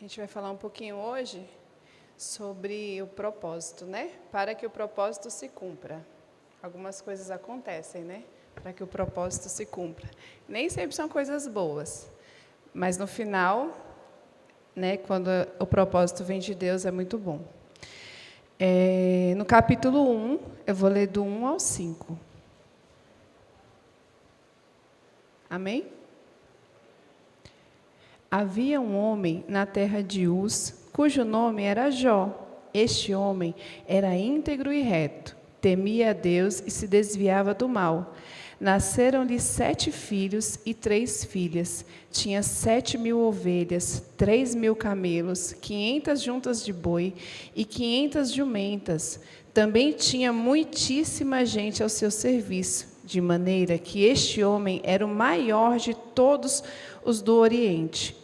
gente vai falar um pouquinho hoje sobre o propósito, né? Para que o propósito se cumpra. Algumas coisas acontecem, né? Para que o propósito se cumpra. Nem sempre são coisas boas, mas no final, né, quando o propósito vem de Deus, é muito bom. No capítulo 1, eu vou ler do 1 ao 5. Amém? Havia um homem na terra de Uz, cujo nome era Jó. Este homem era íntegro e reto, temia a Deus e se desviava do mal. Nasceram-lhe 7 filhos e 3 filhas. Tinha 7.000 ovelhas, 3.000 camelos, 500 juntas de boi e 500 jumentas. Também tinha muitíssima gente ao seu serviço, de maneira que este homem era o maior de todos os do Oriente.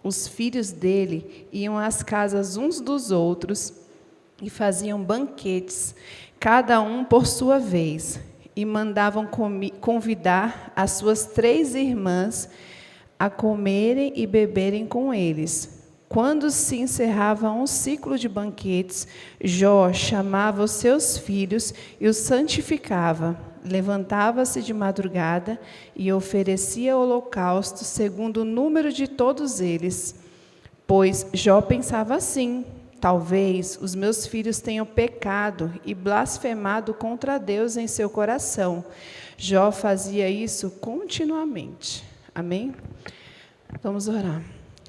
Os filhos dele iam às casas uns dos outros e faziam banquetes, cada um por sua vez, e mandavam convidar as suas 3 irmãs a comerem e beberem com eles. Quando se encerrava um ciclo de banquetes, Jó chamava os seus filhos e os santificava. Levantava-se de madrugada e oferecia holocausto segundo o número de todos eles. Pois Jó pensava assim: talvez os meus filhos tenham pecado e blasfemado contra Deus em seu coração. Jó fazia isso continuamente. Amém? Vamos orar.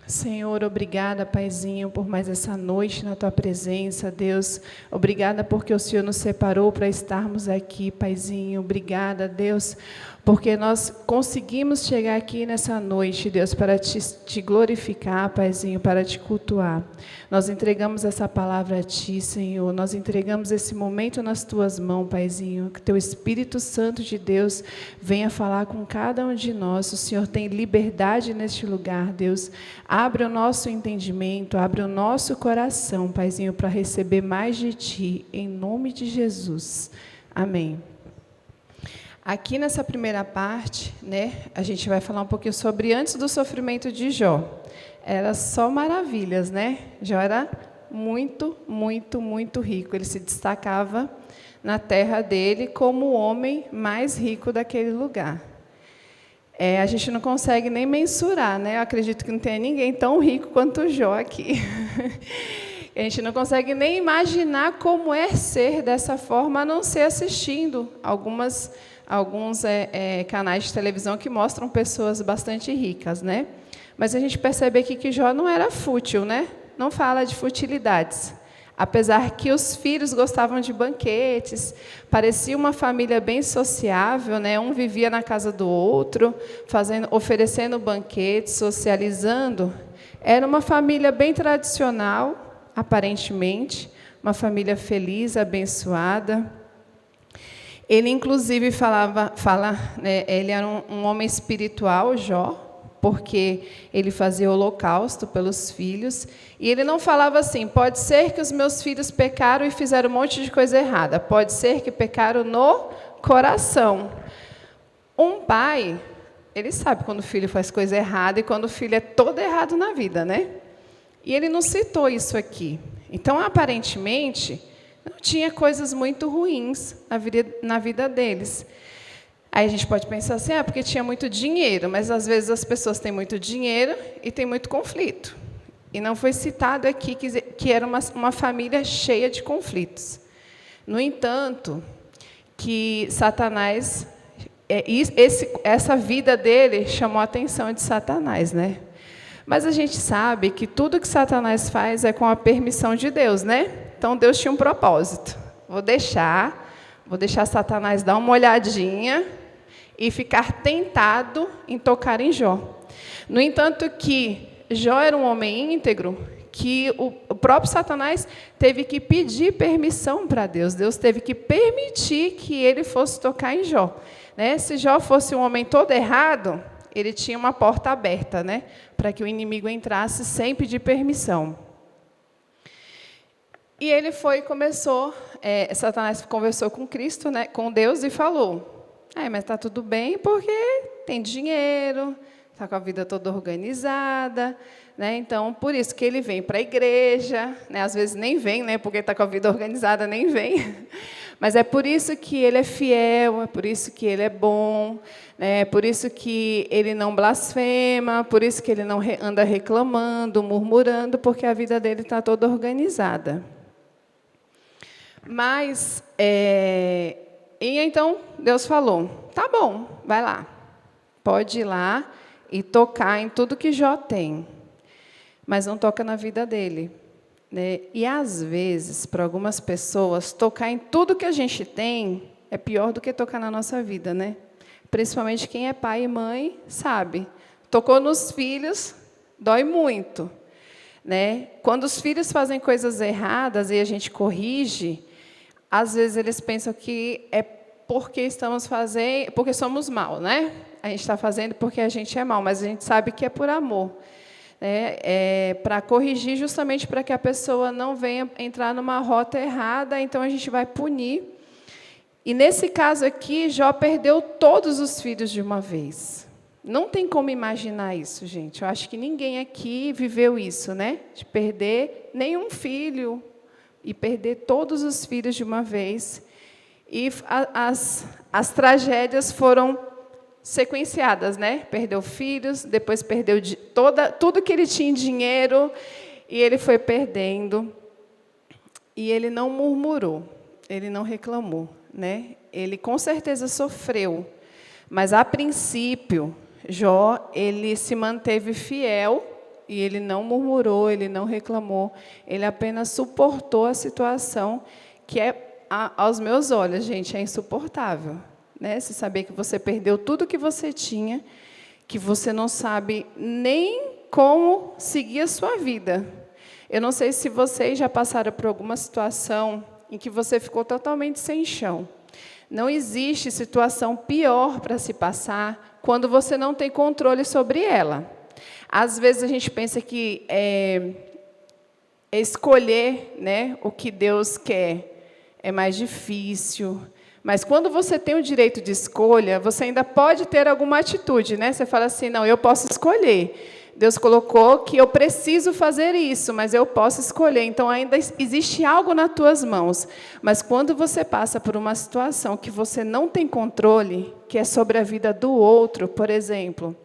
Senhor, obrigada, Paizinho, por mais essa noite na Tua presença, Deus. Obrigada porque o Senhor nos separou para estarmos aqui, Paizinho. Obrigada, Deus, porque nós conseguimos chegar aqui nessa noite, Deus, para te glorificar, Paizinho, para te cultuar. Nós entregamos essa palavra a Ti, Senhor. Nós entregamos esse momento nas Tuas mãos, Paizinho. Que Teu Espírito Santo de Deus venha falar com cada um de nós. O Senhor tem liberdade neste lugar, Deus. Abre o nosso entendimento, abre o nosso coração, Paizinho, para receber mais de Ti, em nome de Jesus. Amém. Aqui nessa primeira parte, né, a gente vai falar um pouquinho sobre antes do sofrimento de Jó. Era só maravilhas, né? Jó era muito, muito, muito rico. Ele se destacava na terra dele como o homem mais rico daquele lugar. A gente não consegue nem mensurar, né? Eu acredito que não tenha ninguém tão rico quanto o Jó aqui. A gente não consegue nem imaginar como é ser dessa forma, a não ser assistindo alguns canais de televisão que mostram pessoas bastante ricas, né? Mas a gente percebe aqui que Jó não era fútil, né? Não fala de futilidades. Apesar que os filhos gostavam de banquetes, parecia uma família bem sociável, né? Um vivia na casa do outro, oferecendo banquetes, socializando. Era uma família bem tradicional, aparentemente, uma família feliz, abençoada. Ele, inclusive, ele era um homem espiritual, Jó, porque ele fazia holocausto pelos filhos, e ele não falava assim: pode ser que os meus filhos pecaram e fizeram um monte de coisa errada, pode ser que pecaram no coração. Um pai, ele sabe quando o filho faz coisa errada e quando o filho é todo errado na vida, né? E ele não citou isso aqui. Então, aparentemente, não tinha coisas muito ruins na vida deles. Aí a gente pode pensar assim, porque tinha muito dinheiro, mas às vezes as pessoas têm muito dinheiro e têm muito conflito. E não foi citado aqui que era uma família cheia de conflitos. No entanto, que Satanás, essa vida dele chamou a atenção de Satanás, né? Mas a gente sabe que tudo que Satanás faz é com a permissão de Deus, né? Então Deus tinha um propósito. Vou deixar Satanás dar uma olhadinha e ficar tentado em tocar em Jó. No entanto, que Jó era um homem íntegro, que o próprio Satanás teve que pedir permissão para Deus. Deus teve que permitir que ele fosse tocar em Jó, né? Se Jó fosse um homem todo errado, ele tinha uma porta aberta, né, para que o inimigo entrasse sem pedir permissão. E ele Satanás conversou com Cristo, né, com Deus, e falou: mas está tudo bem porque tem dinheiro, está com a vida toda organizada, né? Então, por isso que ele vem para a igreja, né? Às vezes nem vem, né? Porque está com a vida organizada, nem vem. Mas é por isso que ele é fiel, é por isso que ele é bom, né? É por isso que ele não blasfema, por isso que ele não anda reclamando, murmurando, porque a vida dele está toda organizada. Mas, e então Deus falou, tá bom, vai lá, pode ir lá e tocar em tudo que Jó tem, mas não toca na vida dele. Né? E, às vezes, para algumas pessoas, tocar em tudo que a gente tem é pior do que tocar na nossa vida, né? Principalmente quem é pai e mãe sabe. Tocou nos filhos, dói muito. Né? Quando os filhos fazem coisas erradas e a gente corrige, às vezes eles pensam que é porque estamos fazendo, porque somos mal, né? A gente está fazendo porque a gente é mal, mas a gente sabe que é por amor. Para corrigir, justamente para que a pessoa não venha entrar numa rota errada, então a gente vai punir. E, nesse caso aqui, Jó perdeu todos os filhos de uma vez. Não tem como imaginar isso, gente. Eu acho que ninguém aqui viveu isso, né? De perder nenhum filho e perder todos os filhos de uma vez. E as tragédias foram sequenciadas, né? Perdeu filhos, depois perdeu tudo que ele tinha em dinheiro, e ele foi perdendo. E ele não murmurou, ele não reclamou, né? Ele com certeza sofreu, mas a princípio, Jó, ele se manteve fiel, e ele não murmurou, ele não reclamou, ele apenas suportou a situação, que aos meus olhos, gente, é insuportável. Né? Se saber que você perdeu tudo que você tinha, que você não sabe nem como seguir a sua vida. Eu não sei se vocês já passaram por alguma situação em que você ficou totalmente sem chão. Não existe situação pior para se passar quando você não tem controle sobre ela. Às vezes a gente pensa que escolher, né, o que Deus quer é mais difícil. Mas quando você tem o direito de escolha, você ainda pode ter alguma atitude, né? Você fala assim, não, eu posso escolher. Deus colocou que eu preciso fazer isso, mas eu posso escolher. Então, ainda existe algo nas tuas mãos. Mas quando você passa por uma situação que você não tem controle, que é sobre a vida do outro, por exemplo,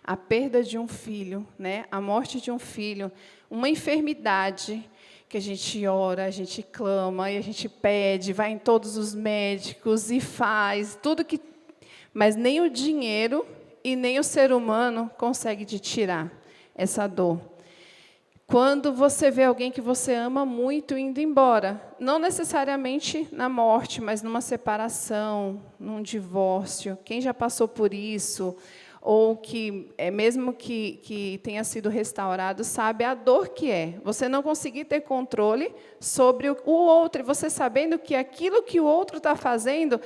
a perda de um filho, né? A morte de um filho, uma enfermidade, que a gente ora, a gente clama, e a gente pede, vai em todos os médicos e faz tudo que... Mas nem o dinheiro e nem o ser humano consegue te tirar essa dor. Quando você vê alguém que você ama muito indo embora, não necessariamente na morte, mas numa separação, num divórcio, quem já passou por isso... ou que, mesmo que tenha sido restaurado, sabe a dor que é. Você não conseguir ter controle sobre o outro, e você sabendo que aquilo que o outro está fazendo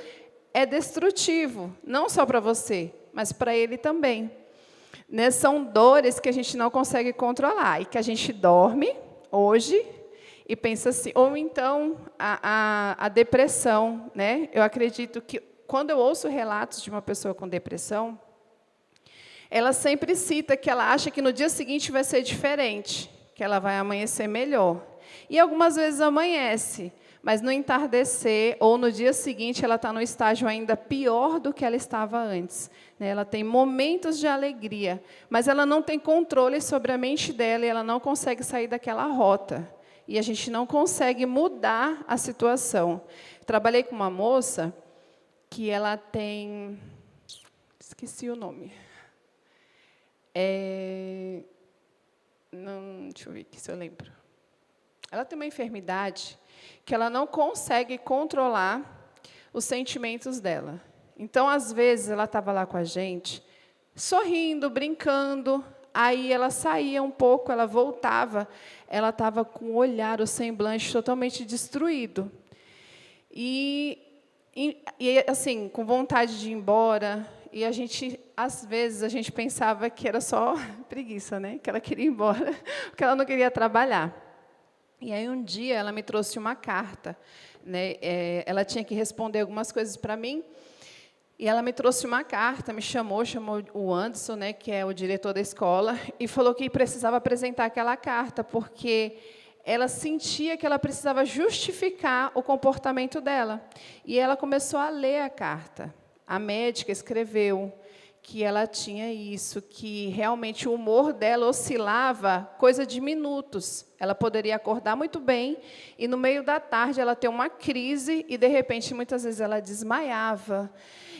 é destrutivo, não só para você, mas para ele também. Né? São dores que a gente não consegue controlar, e que a gente dorme hoje e pensa assim, ou então a depressão. Né? Eu acredito que, quando eu ouço relatos de uma pessoa com depressão, ela sempre cita que ela acha que no dia seguinte vai ser diferente, que ela vai amanhecer melhor. E algumas vezes amanhece, mas no entardecer ou no dia seguinte ela está no estágio ainda pior do que ela estava antes. Ela tem momentos de alegria, mas ela não tem controle sobre a mente dela e ela não consegue sair daquela rota. E a gente não consegue mudar a situação. Trabalhei com uma moça que ela tem... Esqueci o nome. Deixa eu ver aqui se eu lembro. Ela tem uma enfermidade que ela não consegue controlar os sentimentos dela. Então, às vezes, ela estava lá com a gente, sorrindo, brincando, aí ela saía um pouco, ela voltava, ela estava com o olhar, o semblante totalmente destruído. E assim, com vontade de ir embora... E às vezes, a gente pensava que era só preguiça, né? Que ela queria ir embora, porque ela não queria trabalhar. E aí, um dia, ela me trouxe uma carta. Né? Ela tinha que responder algumas coisas para mim. E ela me trouxe uma carta, chamou o Anderson, né, que é o diretor da escola, e falou que precisava apresentar aquela carta, porque ela sentia que ela precisava justificar o comportamento dela. E ela começou a ler a carta. A médica escreveu que ela tinha isso, que realmente o humor dela oscilava coisa de minutos. Ela poderia acordar muito bem e, no meio da tarde, ela ter uma crise e, de repente, muitas vezes ela desmaiava.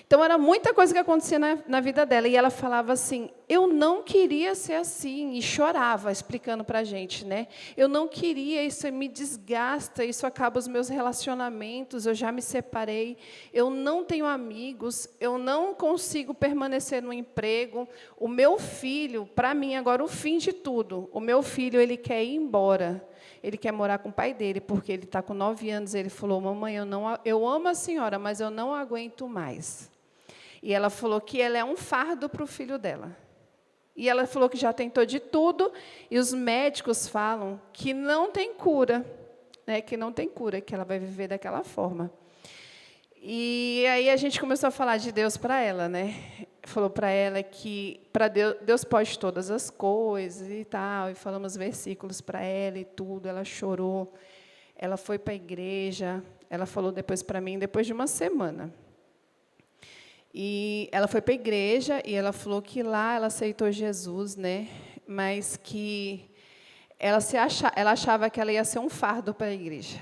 Então, era muita coisa que acontecia na vida dela. E ela falava assim, eu não queria ser assim. E chorava, explicando para a gente, né? Eu não queria, isso me desgasta, isso acaba os meus relacionamentos, eu já me separei, eu não tenho amigos, eu não consigo permanecer no emprego. O meu filho, para mim, agora, o fim de tudo, o meu filho, ele quer ir embora. Ele quer morar com o pai dele, porque ele está com 9 anos. Ele falou, mamãe, eu amo a senhora, mas eu não aguento mais. E ela falou que ela é um fardo para o filho dela. E ela falou que já tentou de tudo, e os médicos falam que não tem cura, né, que não tem cura, que ela vai viver daquela forma. E aí a gente começou a falar de Deus para ela, né? Falou para ela que para Deus pode todas as coisas e tal, e falamos versículos para ela e tudo. Ela chorou, ela foi para a igreja, ela falou depois para mim, depois de uma semana. E ela foi para a igreja e ela falou que lá ela aceitou Jesus, né? Mas que ela achava que ela ia ser um fardo para a igreja.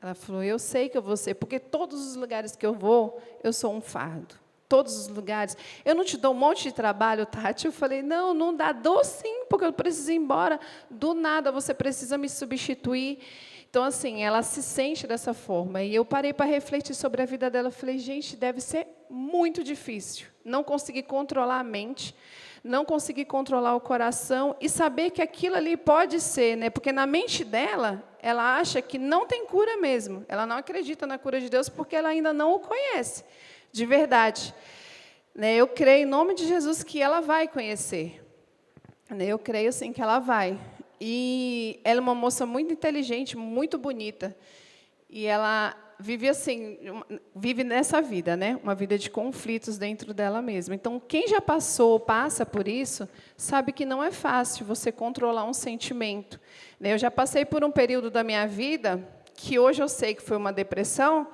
Ela falou, eu sei que eu vou ser, porque todos os lugares que eu vou, eu sou um fardo. Todos os lugares. Eu não te dou um monte de trabalho, Tati? Eu falei, não dá. Dou sim, porque eu preciso ir embora. Do nada, você precisa me substituir. Então, assim, ela se sente dessa forma. E eu parei para refletir sobre a vida dela. Eu falei, gente, deve ser muito difícil não conseguir controlar a mente, não conseguir controlar o coração e saber que aquilo ali pode ser, né? Porque na mente dela, ela acha que não tem cura mesmo. Ela não acredita na cura de Deus porque ela ainda não o conhece, de verdade. Né? Eu creio, em nome de Jesus, que ela vai conhecer. Né? Eu creio, sim, que ela vai. E ela é uma moça muito inteligente, muito bonita. E ela vive nessa vida, né? Uma vida de conflitos dentro dela mesma. Então, quem já passa por isso, sabe que não é fácil você controlar um sentimento. Eu já passei por um período da minha vida, que hoje eu sei que foi uma depressão,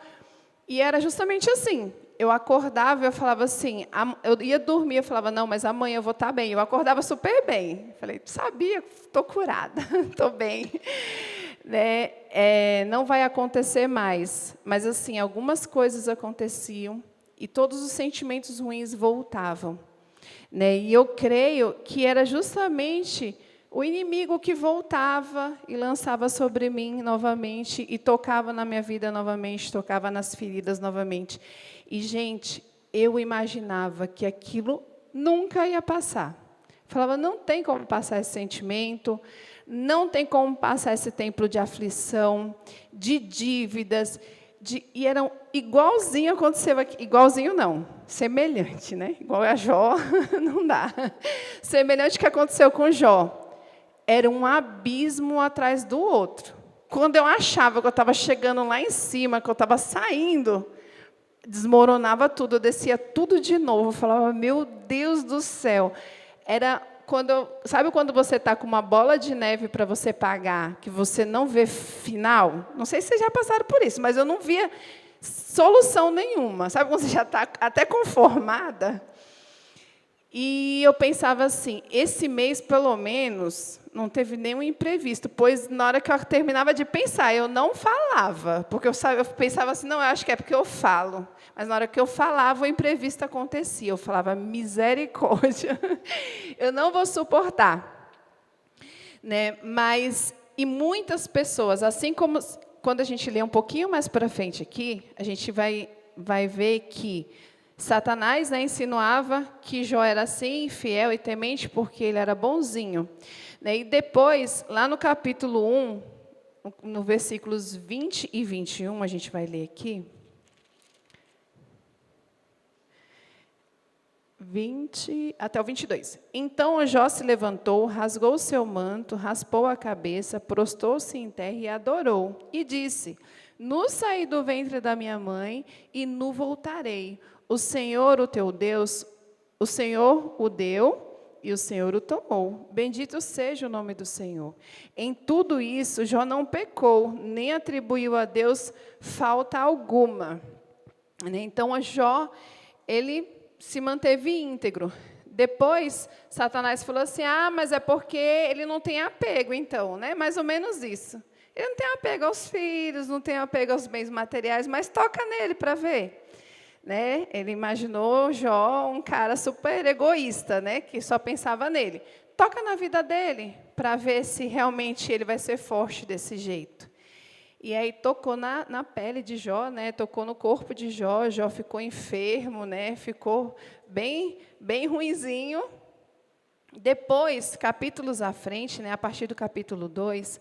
e era justamente assim. Eu acordava, eu falava assim, eu ia dormir, eu falava, não, mas amanhã eu vou estar bem. Eu acordava super bem. Falei, sabia, estou curada, estou bem. Né? Não vai acontecer mais. Mas, assim, algumas coisas aconteciam e todos os sentimentos ruins voltavam. Né? E eu creio que era justamente o inimigo que voltava e lançava sobre mim novamente e tocava na minha vida novamente, tocava nas feridas novamente. E, gente, eu imaginava que aquilo nunca ia passar. Falava, não tem como passar esse sentimento, não tem como passar esse tempo de aflição, de dívidas, e eram igualzinho aconteceu aqui, igualzinho não, semelhante, né? Igual a Jó, não dá. Semelhante que aconteceu com Jó. Era um abismo atrás do outro. Quando eu achava que eu estava chegando lá em cima, que eu estava saindo, desmoronava tudo, eu descia tudo de novo. Eu falava, meu Deus do céu. Era sabe quando você está com uma bola de neve para você pagar, que você não vê final? Não sei se vocês já passaram por isso, mas eu não via solução nenhuma. Sabe quando você já está até conformada? E eu pensava assim, esse mês, pelo menos, não teve nenhum imprevisto, pois, na hora que eu terminava de pensar, eu não falava, porque eu pensava assim, não, eu acho que é porque eu falo. Mas, na hora que eu falava, o imprevisto acontecia. Eu falava, misericórdia, eu não vou suportar. Né? E muitas pessoas, assim como, quando a gente lê um pouquinho mais para frente aqui, a gente vai ver que Satanás, né, insinuava que Jó era assim, fiel e temente, porque ele era bonzinho. Né? E depois, lá no capítulo 1, no versículos 20 e 21, a gente vai ler aqui. 20 até o 22. Então Jó se levantou, rasgou o seu manto, raspou a cabeça, prostou-se em terra e adorou. E disse, no saí do ventre da minha mãe e no voltarei. O Senhor, o teu Deus, o Senhor o deu e o Senhor o tomou. Bendito seja o nome do Senhor. Em tudo isso, Jó não pecou, nem atribuiu a Deus falta alguma. Então, Jó, ele se manteve íntegro. Depois, Satanás falou assim, mas é porque ele não tem apego, então, né? Mais ou menos isso. Ele não tem apego aos filhos, não tem apego aos bens materiais, mas toca nele para ver. Né? Ele imaginou Jó um cara super egoísta, né? Que só pensava nele. Toca na vida dele, para ver se realmente ele vai ser forte desse jeito. E aí tocou na pele de Jó, né? Tocou no corpo de Jó. Jó ficou enfermo, né? Ficou bem ruinzinho. Depois, capítulos à frente, né? A partir do capítulo 2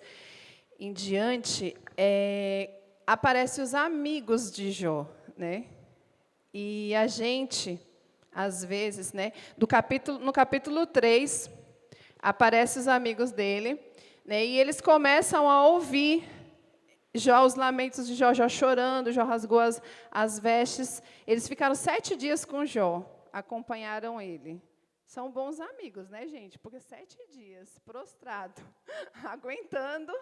em diante, aparecem os amigos de Jó, né? E a gente, às vezes, né? No capítulo 3, aparecem os amigos dele, né? E eles começam a ouvir Jó, os lamentos de Jó, Jó chorando, Jó rasgou as vestes. Eles ficaram 7 dias com Jó, acompanharam ele. São bons amigos, né, gente? Porque 7 dias, prostrado, aguentando,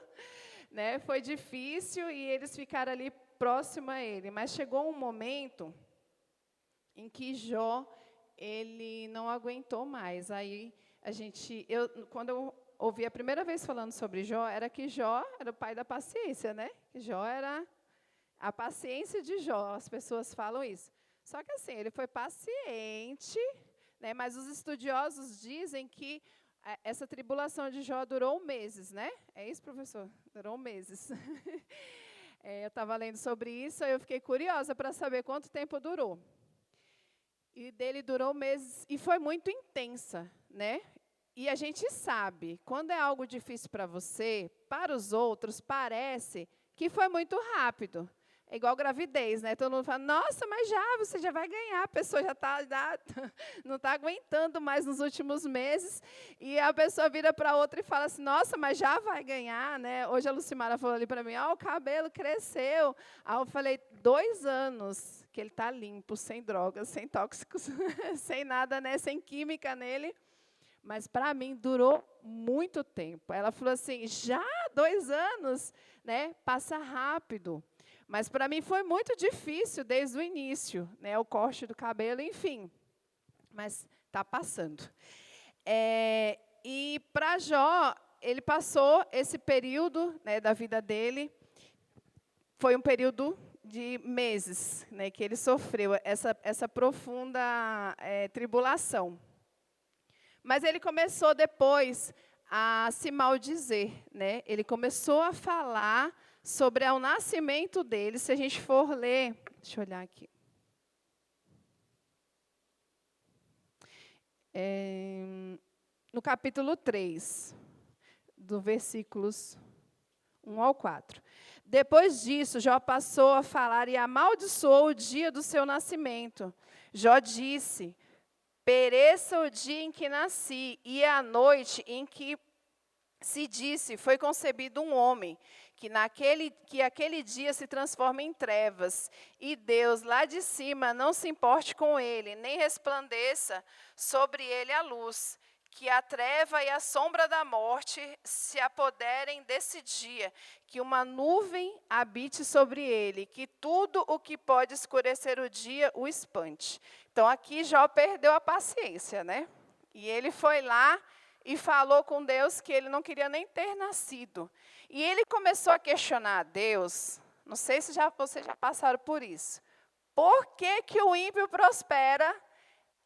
né? Foi difícil e eles ficaram ali próximo a ele. Mas chegou um momento em que Jó, ele não aguentou mais. Aí, quando eu ouvi a primeira vez falando sobre Jó, era que Jó era o pai da paciência, né? Que Jó era a paciência de Jó, as pessoas falam isso. Só que assim, ele foi paciente, né? Mas os estudiosos dizem que essa tribulação de Jó durou meses, né? É isso, professor? Durou meses. Eu estava lendo sobre isso, aí eu fiquei curiosa para saber quanto tempo durou. E dele durou meses, e foi muito intensa, né? E a gente sabe, quando é algo difícil para você, para os outros, parece que foi muito rápido. É igual gravidez, né? Todo mundo fala, nossa, mas você já vai ganhar, a pessoa já não está aguentando mais nos últimos meses, e a pessoa vira para outra e fala assim, nossa, mas já vai ganhar, né? Hoje a Lucimara falou ali para mim, o cabelo cresceu. Aí eu falei, 2 anos que ele está limpo, sem drogas, sem tóxicos, sem nada, né? Sem química nele. Mas, para mim, durou muito tempo. Ela falou assim, já 2 anos, né? Passa rápido. Mas, para mim, foi muito difícil desde o início, né? O corte do cabelo, enfim. Mas está passando. E, para Jó, ele passou esse período, né, da vida dele. Foi um período de meses, né, que ele sofreu essa profunda tribulação. Mas ele começou depois a se maldizer, né? Ele começou a falar sobre o nascimento dele. Se a gente for ler, deixa eu olhar aqui. No capítulo 3, do versículos 1 ao 4. Depois disso, Jó passou a falar e amaldiçoou o dia do seu nascimento. Jó disse, pereça o dia em que nasci, e a noite em que se disse, foi concebido um homem, que aquele dia se transforma em trevas, e Deus, lá de cima, não se importe com ele, nem resplandeça sobre ele a luz, que a treva e a sombra da morte se apoderem desse dia, que uma nuvem habite sobre ele, que tudo o que pode escurecer o dia o espante. Então, aqui Jó perdeu a paciência, né? E ele foi lá e falou com Deus que ele não queria nem ter nascido. E ele começou a questionar a Deus, não sei se vocês já passaram por isso. Por que o ímpio prospera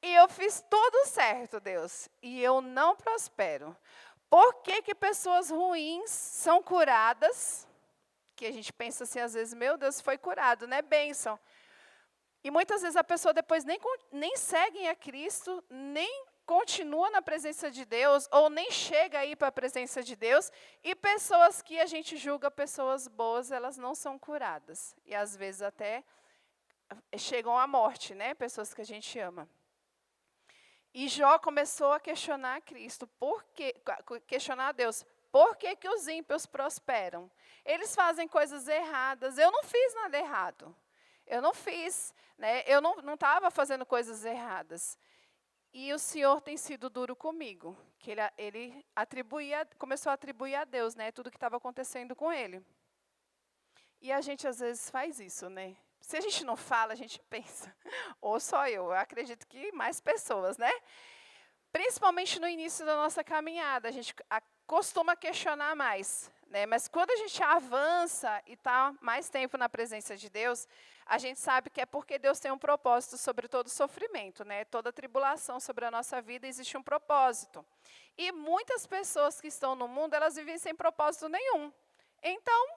e eu fiz tudo certo, Deus, e eu não prospero? Por que pessoas ruins são curadas? Que a gente pensa assim, às vezes, meu Deus, foi curado, né? Bênção. E muitas vezes a pessoa depois nem segue a Cristo, nem continua na presença de Deus, ou nem chega aí para a presença de Deus, e pessoas que a gente julga pessoas boas, elas não são curadas. E às vezes até chegam à morte, né? Pessoas que a gente ama. E Jó começou a questionar a Cristo, questionar a Deus, Por que que os ímpios prosperam? Eles fazem coisas erradas. Eu não fiz nada errado. Eu não fiz, né? Eu não estava fazendo coisas erradas. E o Senhor tem sido duro comigo, que ele começou a atribuir a Deus, né, tudo que estava acontecendo com ele. E a gente às vezes faz isso, né? Se a gente não fala, a gente pensa. Ou só eu acredito que mais pessoas, né? Principalmente no início da nossa caminhada, a gente costuma questionar mais, né? Mas quando a gente avança e está mais tempo na presença de Deus, a gente sabe que é porque Deus tem um propósito sobre todo sofrimento, né? Toda tribulação sobre a nossa vida existe um propósito. E muitas pessoas que estão no mundo, elas vivem sem propósito nenhum. Então,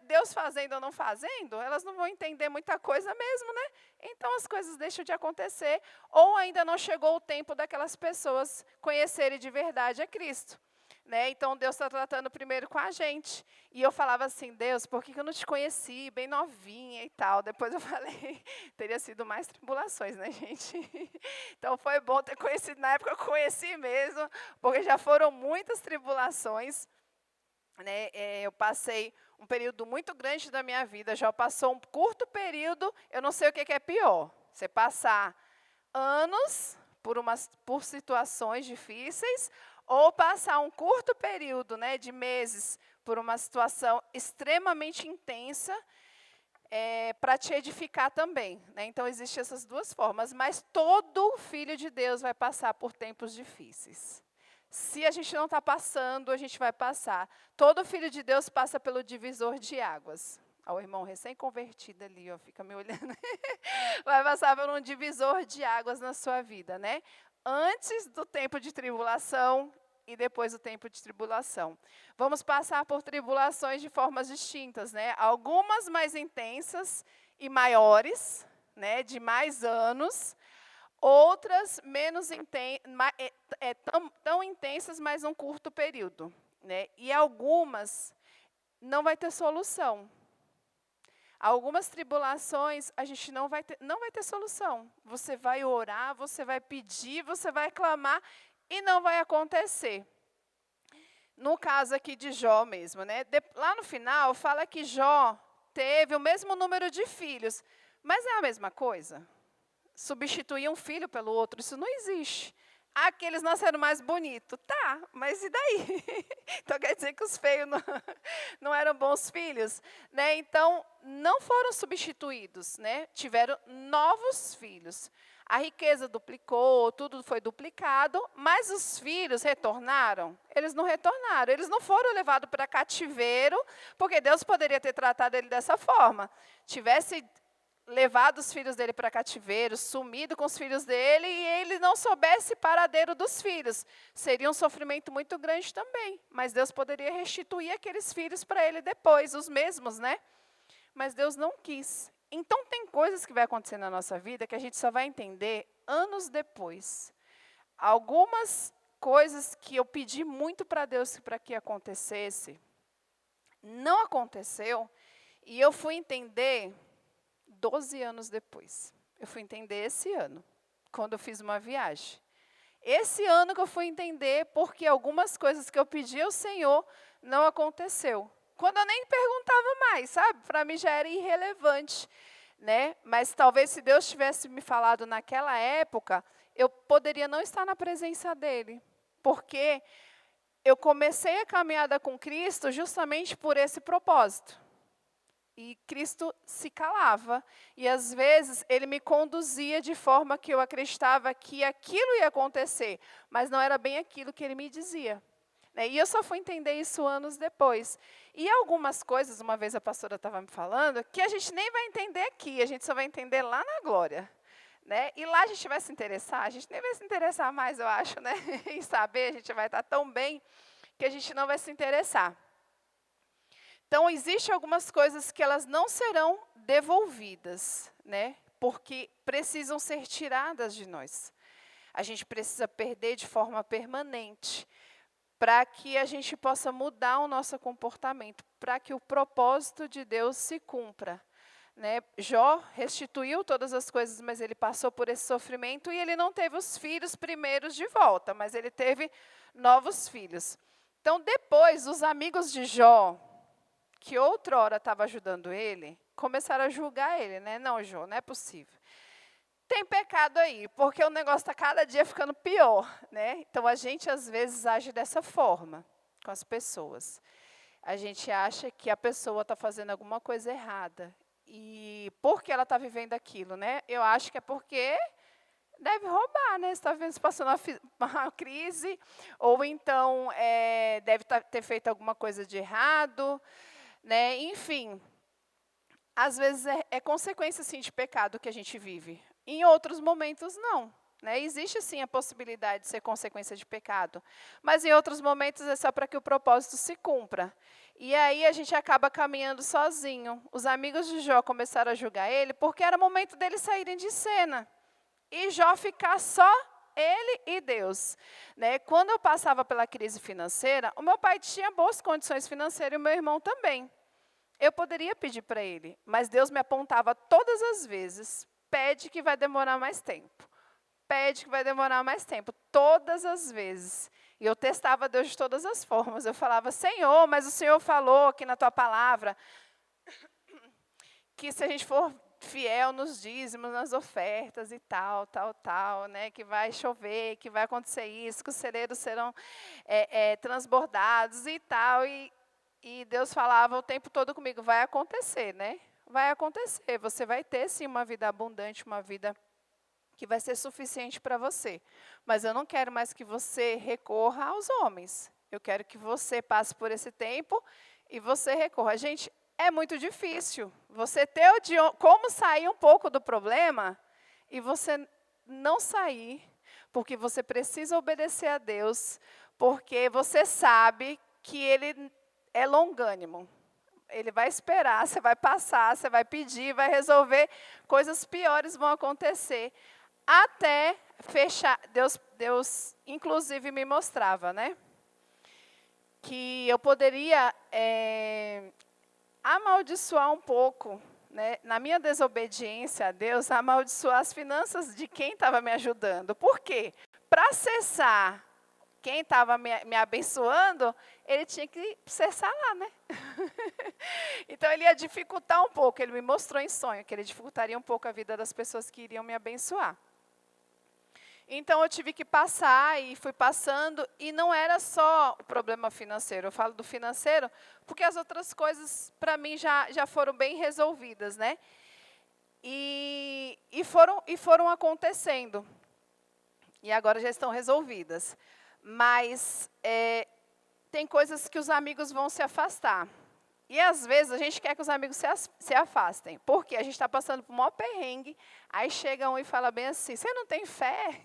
Deus fazendo ou não fazendo, elas não vão entender muita coisa mesmo, né? Então as coisas deixam de acontecer, ou ainda não chegou o tempo daquelas pessoas conhecerem de verdade a Cristo. Né? Então Deus está tratando primeiro com a gente. E eu falava assim, Deus, por que eu não te conheci, bem novinha e tal? Depois eu falei, teria sido mais tribulações, né, gente? Então foi bom ter conhecido, na época eu conheci mesmo, porque já foram muitas tribulações. Né, eu passei um período muito grande da minha vida, já passou um curto período, eu não sei o que é pior. Você passar anos por situações difíceis, ou passar um curto período, né, de meses por uma situação extremamente intensa, para te edificar também. Né? Então, existem essas duas formas, mas todo filho de Deus vai passar por tempos difíceis. Se a gente não está passando, a gente vai passar. Todo filho de Deus passa pelo divisor de águas. O irmão recém-convertido ali, ó, fica me olhando. Vai passar por um divisor de águas na sua vida, né? Antes do tempo de tribulação e depois do tempo de tribulação. Vamos passar por tribulações de formas distintas, né? Algumas mais intensas e maiores, né? De mais anos. Outras menos tão intensas, mas um curto período. Né? E algumas não vai ter solução. Algumas tribulações a gente não vai ter solução. Você vai orar, você vai pedir, você vai clamar e não vai acontecer. No caso aqui de Jó mesmo, né? Lá no final fala que Jó teve o mesmo número de filhos, mas é a mesma coisa? Substituir um filho pelo outro, isso não existe. Ah, que eles nasceram mais bonitos. Tá, mas e daí? Então quer dizer que os feios não eram bons filhos? Né? Então, não foram substituídos, né? Tiveram novos filhos. A riqueza duplicou, tudo foi duplicado, mas os filhos retornaram? Eles não retornaram, eles não foram levados para cativeiro, porque Deus poderia ter tratado ele dessa forma. Tivesse levado os filhos dele para cativeiro, sumido com os filhos dele, e ele não soubesse paradeiro dos filhos. Seria um sofrimento muito grande também, mas Deus poderia restituir aqueles filhos para ele depois, os mesmos, né? Mas Deus não quis. Então, tem coisas que vai acontecer na nossa vida que a gente só vai entender anos depois. Algumas coisas que eu pedi muito para Deus para que acontecesse, não aconteceu, e eu fui entender 12 anos depois. Eu fui entender esse ano, quando eu fiz uma viagem. Esse ano que eu fui entender porque algumas coisas que eu pedi ao Senhor não aconteceu. Quando eu nem perguntava mais, sabe? Para mim já era irrelevante. Né? Mas talvez se Deus tivesse me falado naquela época, eu poderia não estar na presença dEle. Porque eu comecei a caminhada com Cristo justamente por esse propósito. E Cristo se calava. E, às vezes, Ele me conduzia de forma que eu acreditava que aquilo ia acontecer, mas não era bem aquilo que Ele me dizia. E eu só fui entender isso anos depois. E algumas coisas, uma vez a pastora estava me falando, que a gente nem vai entender aqui, a gente só vai entender lá na glória. Né? E lá a gente vai se interessar, a gente nem vai se interessar mais, eu acho, né? Em saber, a gente vai estar tão bem que a gente não vai se interessar. Então, existem algumas coisas que elas não serão devolvidas, né? Porque precisam ser tiradas de nós. A gente precisa perder de forma permanente, para que a gente possa mudar o nosso comportamento, para que o propósito de Deus se cumpra. Né? Jó restituiu todas as coisas, mas ele passou por esse sofrimento e ele não teve os filhos primeiros de volta, mas ele teve novos filhos. Então, depois, os amigos de Jó, que outrora estavam ajudando ele, começaram a julgar ele, né? Não, Jó, não é possível. Tem pecado aí, porque o negócio está cada dia ficando pior, né? Então, a gente, às vezes, age dessa forma com as pessoas. A gente acha que a pessoa está fazendo alguma coisa errada. E por que ela está vivendo aquilo, né? Eu acho que é porque deve roubar, né? Você está vendo se passando uma crise, ou então deve ter feito alguma coisa de errado, né? Enfim, às vezes é consequência, sim, de pecado que a gente vive. Em outros momentos, não. Né? Existe, sim, a possibilidade de ser consequência de pecado. Mas, em outros momentos, é só para que o propósito se cumpra. E aí, a gente acaba caminhando sozinho. Os amigos de Jó começaram a julgar ele porque era momento deles saírem de cena. E Jó ficar só ele e Deus. Né? Quando eu passava pela crise financeira, o meu pai tinha boas condições financeiras e o meu irmão também. Eu poderia pedir para ele, mas Deus me apontava todas as vezes, pede que vai demorar mais tempo. Pede que vai demorar mais tempo, todas as vezes. E eu testava Deus de todas as formas. Eu falava, Senhor, mas o Senhor falou aqui na tua palavra que se a gente for fiel nos dízimos, nas ofertas e tal, né, que vai chover, que vai acontecer isso, que os celeiros serão transbordados e tal. E Deus falava o tempo todo comigo, vai acontecer, né? Vai acontecer, você vai ter, sim, uma vida abundante, uma vida que vai ser suficiente para você. Mas eu não quero mais que você recorra aos homens. Eu quero que você passe por esse tempo e você recorra. Gente, é muito difícil você ter como sair um pouco do problema e você não sair, porque você precisa obedecer a Deus, porque você sabe que Ele é longânimo. Ele vai esperar, você vai passar, você vai pedir, vai resolver, coisas piores vão acontecer. Até fechar, Deus inclusive me mostrava, né? Que eu poderia amaldiçoar um pouco, né? Na minha desobediência a Deus, amaldiçoar as finanças de quem estava me ajudando. Por quê? Para acessar quem estava me abençoando, ele tinha que cessar lá, né? Então, ele ia dificultar um pouco. Ele me mostrou em sonho que ele dificultaria um pouco a vida das pessoas que iriam me abençoar. Então, eu tive que passar e fui passando. E não era só o problema financeiro. Eu falo do financeiro porque as outras coisas, para mim, já foram bem resolvidas, né? E foram acontecendo. E agora já estão resolvidas. Mas tem coisas que os amigos vão se afastar. E, às vezes, a gente quer que os amigos se afastem. Porque a gente está passando por um maior perrengue. Aí chega um e fala bem assim, você não tem fé?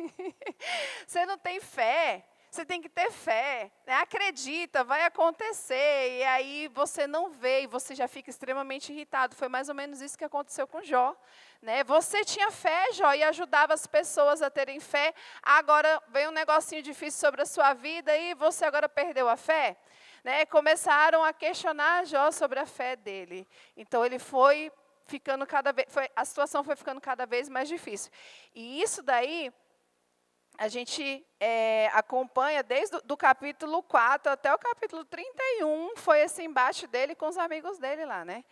Você não tem fé? Você tem que ter fé. Né? Acredita, vai acontecer. E aí você não vê e você já fica extremamente irritado. Foi mais ou menos isso que aconteceu com Jó. Né? Você tinha fé, Jó, e ajudava as pessoas a terem fé. Agora vem um negocinho difícil sobre a sua vida e você agora perdeu a fé. Né? Começaram a questionar Jó sobre a fé dele. Então, ele foi ficando a situação foi ficando cada vez mais difícil. E isso daí, a gente acompanha desde o capítulo 4 até o capítulo 31, foi esse embate dele com os amigos dele lá, né?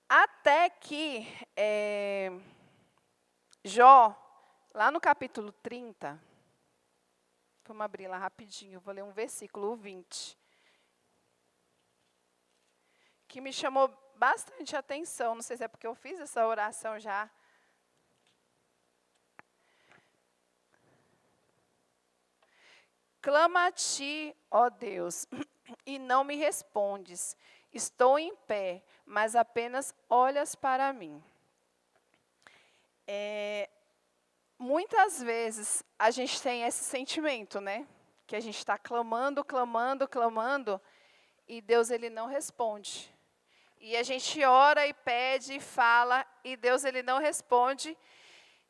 Até que Jó, lá no capítulo 30, vamos abrir lá rapidinho, vou ler um versículo, o 20. Que me chamou bastante atenção, não sei se é porque eu fiz essa oração já. Clama a ti, ó Deus, e não me respondes. Estou em pé, mas apenas olhas para mim. Muitas vezes a gente tem esse sentimento, né? Que a gente está clamando, e Deus ele não responde. E a gente ora e pede e fala, e Deus ele não responde,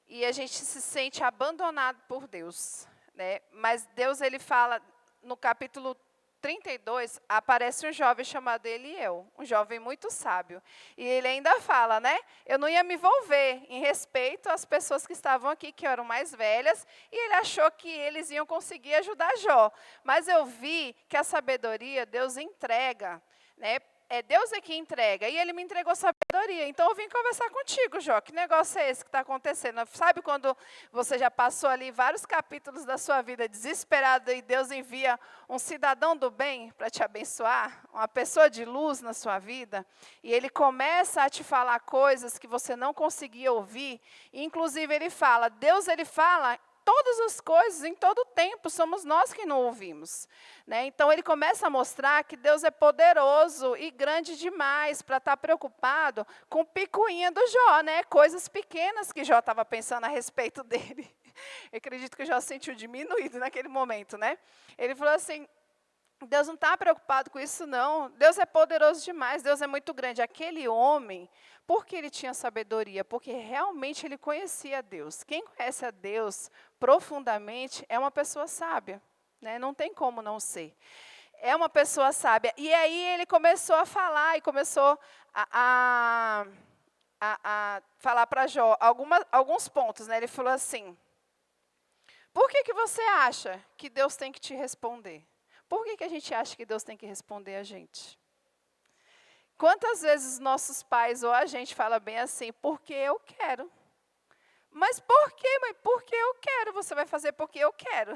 e a gente se sente abandonado por Deus. Né? Mas Deus ele fala no capítulo 32, aparece um jovem chamado Eliel, um jovem muito sábio. E ele ainda fala, né? Eu não ia me envolver em respeito às pessoas que estavam aqui, que eram mais velhas, e ele achou que eles iam conseguir ajudar Jó. Mas eu vi que a sabedoria Deus entrega, né? É Deus é que entrega, e Ele me entregou sabedoria. Então, eu vim conversar contigo, Jó. Que negócio é esse que está acontecendo? Sabe quando você já passou ali vários capítulos da sua vida desesperado e Deus envia um cidadão do bem para te abençoar? Uma pessoa de luz na sua vida? E Ele começa a te falar coisas que você não conseguia ouvir. E, inclusive, Ele fala, Deus Ele fala todas as coisas, em todo o tempo, somos nós que não ouvimos. Né? Então, ele começa a mostrar que Deus é poderoso e grande demais para estar preocupado com o picuinha do Jó, né? Coisas pequenas que Jó estava pensando a respeito dele. Eu acredito que o Jó se sentiu diminuído naquele momento. Né? Ele falou assim, Deus não está preocupado com isso, não. Deus é poderoso demais, Deus é muito grande. Aquele homem, por que ele tinha sabedoria? Porque realmente ele conhecia Deus. Quem conhece a Deus profundamente é uma pessoa sábia. Né? Não tem como não ser. É uma pessoa sábia. E aí ele começou a falar, e começou a falar para Jó alguns pontos. Né? Ele falou assim, por que você acha que Deus tem que te responder? Por que a gente acha que Deus tem que responder a gente? Quantas vezes nossos pais ou a gente fala bem assim, porque eu quero. Mas por quê, mãe? Porque eu quero. Você vai fazer porque eu quero.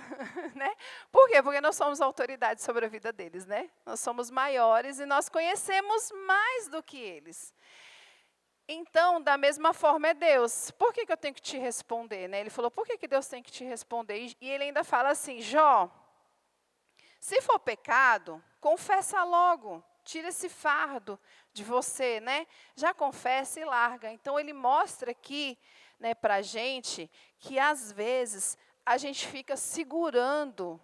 Né? Por quê? Porque nós somos autoridade sobre a vida deles. Né? Nós somos maiores e nós conhecemos mais do que eles. Então, da mesma forma é Deus. Por que eu tenho que te responder? Né? Ele falou, por que Deus tem que te responder? E ele ainda fala assim, Jó, se for pecado, confessa logo, tira esse fardo de você, né? Já confessa e larga. Então, ele mostra aqui, né, para a gente, que às vezes a gente fica segurando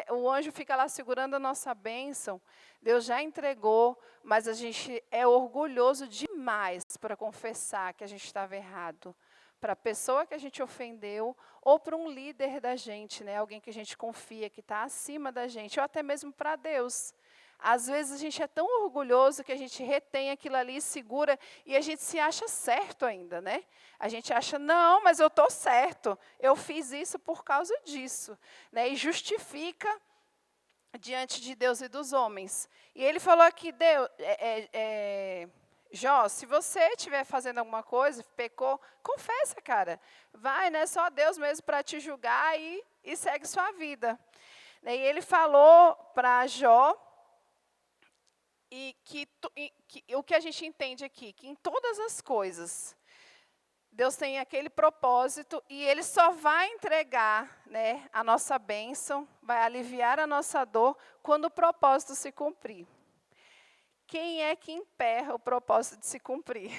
o anjo fica lá segurando a nossa bênção. Deus já entregou, mas a gente é orgulhoso demais para confessar que a gente estava errado. Para a pessoa que a gente ofendeu, ou para um líder da gente, né? Alguém que a gente confia, que está acima da gente, ou até mesmo para Deus. Às vezes a gente é tão orgulhoso que a gente retém aquilo ali, segura, e a gente se acha certo ainda, né? A gente acha, não, mas eu estou certo, eu fiz isso por causa disso. Né? E justifica diante de Deus e dos homens. E ele falou aqui, Jó, se você estiver fazendo alguma coisa, pecou, confessa, cara. Vai, né? Só Deus mesmo para te julgar e segue sua vida. E ele falou para Jó, o que a gente entende aqui, que em todas as coisas, Deus tem aquele propósito e Ele só vai entregar, né, a nossa bênção, vai aliviar a nossa dor quando o propósito se cumprir. Quem é que emperra o propósito de se cumprir?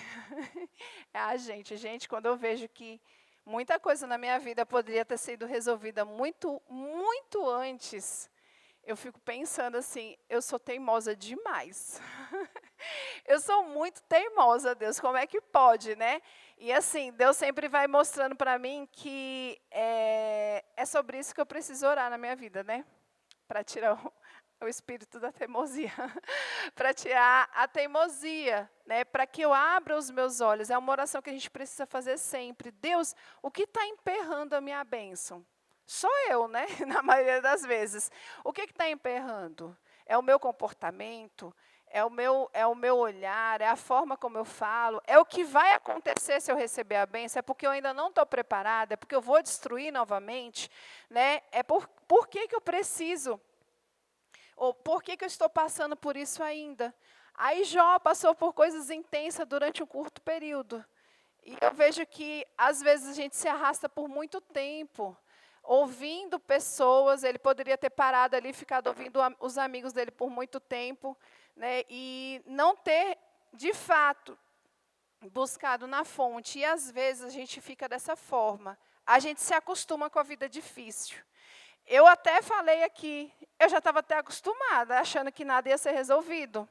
É a gente. Gente, quando eu vejo que muita coisa na minha vida poderia ter sido resolvida muito, muito antes, eu fico pensando assim, eu sou teimosa demais. Eu sou muito teimosa, Deus, como é que pode, né? E assim, Deus sempre vai mostrando para mim que é sobre isso que eu preciso orar na minha vida, né? Para tirar o espírito da teimosia. Para tirar a teimosia, né? Para que eu abra os meus olhos. É uma oração que a gente precisa fazer sempre. Deus, o que está emperrando a minha bênção? Sou eu, né? Na maioria das vezes. O que está emperrando? É o meu comportamento? É o meu olhar? É a forma como eu falo? É o que vai acontecer se eu receber a bênção? É porque eu ainda não estou preparada? É porque eu vou destruir novamente? Né? É por que eu preciso? Ou por que eu estou passando por isso ainda? Aí Jó passou por coisas intensas durante um curto período. E eu vejo que, às vezes, a gente se arrasta por muito tempo, ouvindo pessoas. Ele poderia ter parado ali, ficado ouvindo os amigos dele por muito tempo, né, e não ter, de fato, buscado na fonte. E, às vezes, a gente fica dessa forma. A gente se acostuma com a vida difícil. Eu até falei aqui, eu já estava até acostumada, achando que nada ia ser resolvido.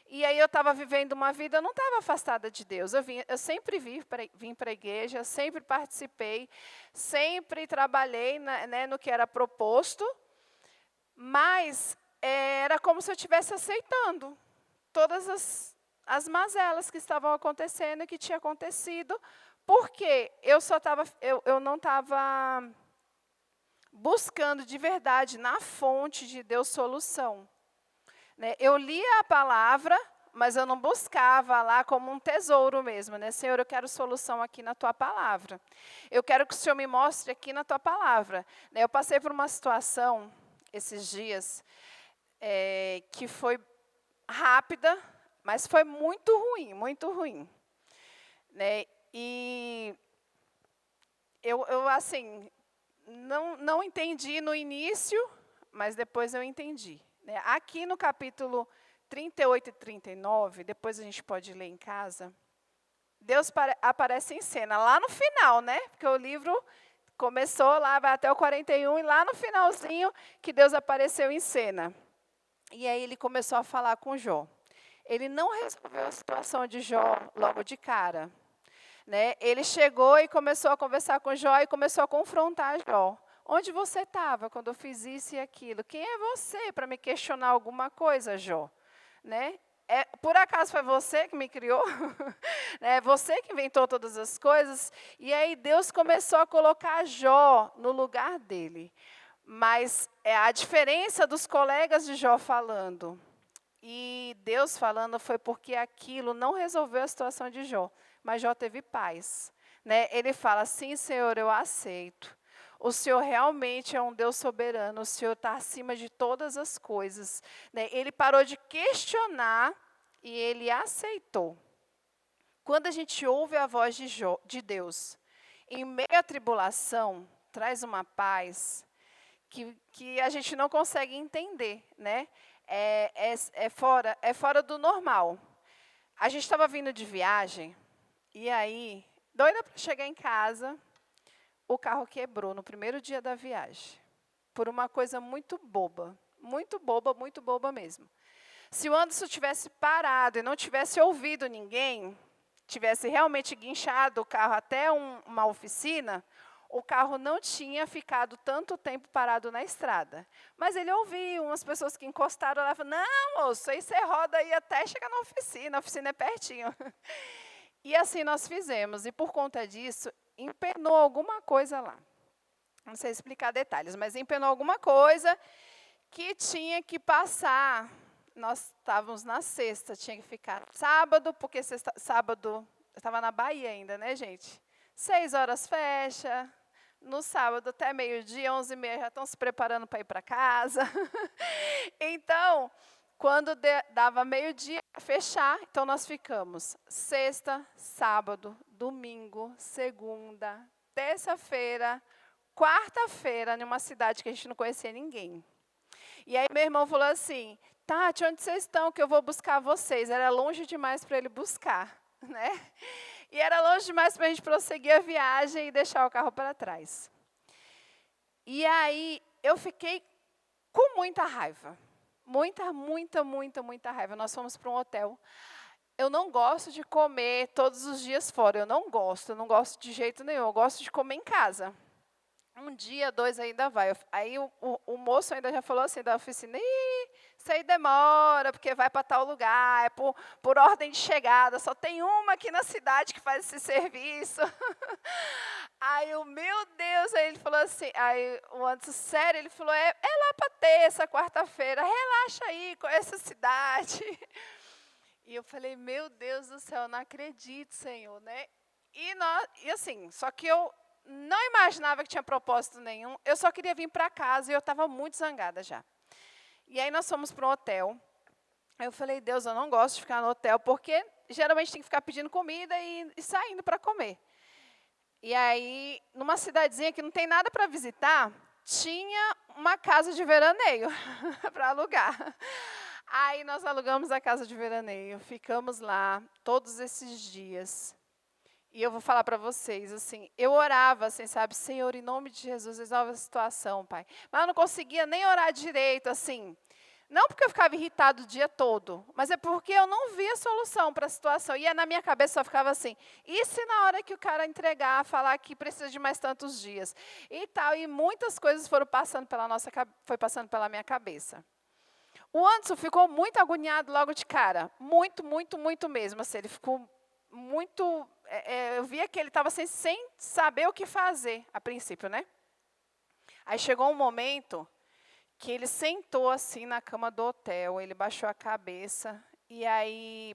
E aí eu estava vivendo uma vida, eu não estava afastada de Deus. Eu sempre vim para a igreja, sempre participei, sempre trabalhei, né, no que era proposto. Mas era como se eu estivesse aceitando todas as mazelas que estavam acontecendo e que tinha acontecido, porque eu não estava buscando de verdade na fonte de Deus solução. Né? Eu lia a palavra, mas eu não buscava lá como um tesouro mesmo, né? Senhor, eu quero solução aqui na tua palavra. Eu quero que o Senhor me mostre aqui na tua palavra. Né? Eu passei por uma situação esses dias que foi rápida, mas foi muito ruim, muito ruim. Né? E eu assim, não entendi no início, mas depois eu entendi. Né? Aqui no capítulo 38 e 39, depois a gente pode ler em casa, Deus aparece em cena, lá no final, né? Porque o livro começou lá, vai até o 41, e lá no finalzinho que Deus apareceu em cena. E aí ele começou a falar com Jó. Ele não resolveu a situação de Jó logo de cara. Né? Ele chegou e começou a conversar com Jó e começou a confrontar Jó. Onde você estava quando eu fiz isso e aquilo? Quem é você para me questionar alguma coisa, Jó? Né? Por acaso foi você que me criou? É você que inventou todas as coisas? E aí Deus começou a colocar Jó no lugar dele. Mas a diferença dos colegas de Jó falando e Deus falando foi porque aquilo não resolveu a situação de Jó. Mas Jó teve paz. Né? Ele fala, sim, Senhor, eu aceito. O Senhor realmente é um Deus soberano, o Senhor está acima de todas as coisas. Né? Ele parou de questionar e ele aceitou. Quando a gente ouve a voz de Deus, em meio à tribulação, traz uma paz que a gente não consegue entender. Né? É fora do normal. A gente estava vindo de viagem, e aí, doida para chegar em casa, o carro quebrou no primeiro dia da viagem. Por uma coisa muito boba. Muito boba, muito boba mesmo. Se o Anderson tivesse parado e não tivesse ouvido ninguém, tivesse realmente guinchado o carro até uma oficina, o carro não tinha ficado tanto tempo parado na estrada. Mas ele ouviu umas pessoas que encostaram lá e falaram, não, moço, aí você roda aí até chegar na oficina, a oficina é pertinho. E assim nós fizemos, e por conta disso, empenou alguma coisa lá. Não sei explicar detalhes, mas empenou alguma coisa que tinha que passar. Nós estávamos na sexta, tinha que ficar sábado, porque sábado, eu estava na Bahia ainda, né, gente? 6 horas fecha, no sábado até meio-dia, 11h30, já estão se preparando para ir para casa. Então, quando dava meio-dia, fechar, então nós ficamos sexta, sábado, domingo, segunda, terça-feira, quarta-feira, numa cidade que a gente não conhecia ninguém. E aí meu irmão falou assim, Tati, onde vocês estão que eu vou buscar vocês? Era longe demais para ele buscar, né? E era longe demais para a gente prosseguir a viagem e deixar o carro para trás. E aí eu fiquei com muita raiva. Muita raiva. Nós fomos para um hotel. Eu não gosto de comer todos os dias fora. Eu não gosto de jeito nenhum. Eu gosto de comer em casa. Um dia, 2 ainda vai. Aí o moço ainda já falou assim da oficina, isso aí demora, porque vai para tal lugar, é por ordem de chegada, só tem uma aqui na cidade que faz esse serviço. Aí meu Deus, aí ele falou assim, aí o Anderson, sério, ele falou, é lá para ter essa quarta-feira, relaxa aí, conhece a cidade. E eu falei, meu Deus do céu, não acredito, Senhor, né? E assim, só que eu não imaginava que tinha propósito nenhum, eu só queria vir para casa e eu estava muito zangada já. E aí nós fomos para um hotel. Aí eu falei, Deus, eu não gosto de ficar no hotel, porque geralmente tem que ficar pedindo comida e saindo para comer. E aí, numa cidadezinha que não tem nada para visitar, tinha uma casa de veraneio para alugar. Aí nós alugamos a casa de veraneio, ficamos lá todos esses dias. E eu vou falar para vocês, assim, eu orava, assim, sabe, Senhor, em nome de Jesus, resolve a situação, Pai. Mas eu não conseguia nem orar direito, assim. Não porque eu ficava irritado o dia todo, mas é porque eu não via solução para a situação. E na minha cabeça só ficava assim, e se na hora que o cara entregar, falar que precisa de mais tantos dias? E tal, e muitas coisas foram passando foi passando pela minha cabeça. O Anderson ficou muito agoniado logo de cara. Muito, muito, muito mesmo. Assim, ele ficou muito... eu via que ele estava sem saber o que fazer, a princípio, né? Aí chegou um momento que ele sentou assim na cama do hotel, ele baixou a cabeça, e aí